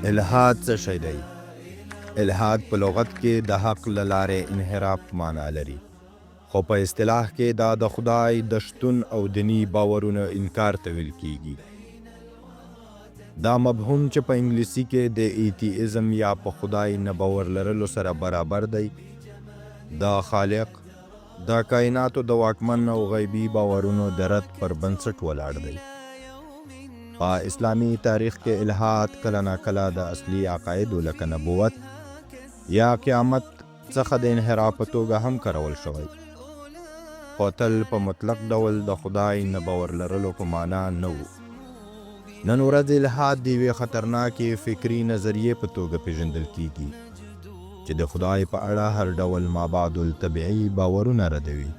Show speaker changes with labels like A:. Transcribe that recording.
A: الحاد څه شی دی؟ الحاد په لغت کې د حق له لارې انحراف معنا لري، خو په اصطلاح کې دا د خدای د شتون او دینی باورونو انکار ته ویل کیږي. دا مفهوم چې په انګلیسي کې د ایتیزم یا په خدای نه باور لرلو سره برابر دی، د خالق د کائناتو د واکمن او غیبی باورونو د رد پر بنسټ ولاړ دی. په اسلامی تاریخ کې الحاد کله ناکله د اصلي عقایدو لکه نبوت یا قیامت څخه د انحراف په توګه هم کارول شوی، خو تل په مطلق ډول د خدای نه باور لرلو په معنا نه و. نن ورځ الحاد د یوې خطرناکې فکري نظریې په توګه پیژندل کیږي چې د خدای په اړه هر ډول مابعد الطبیعي باورونه ردوي.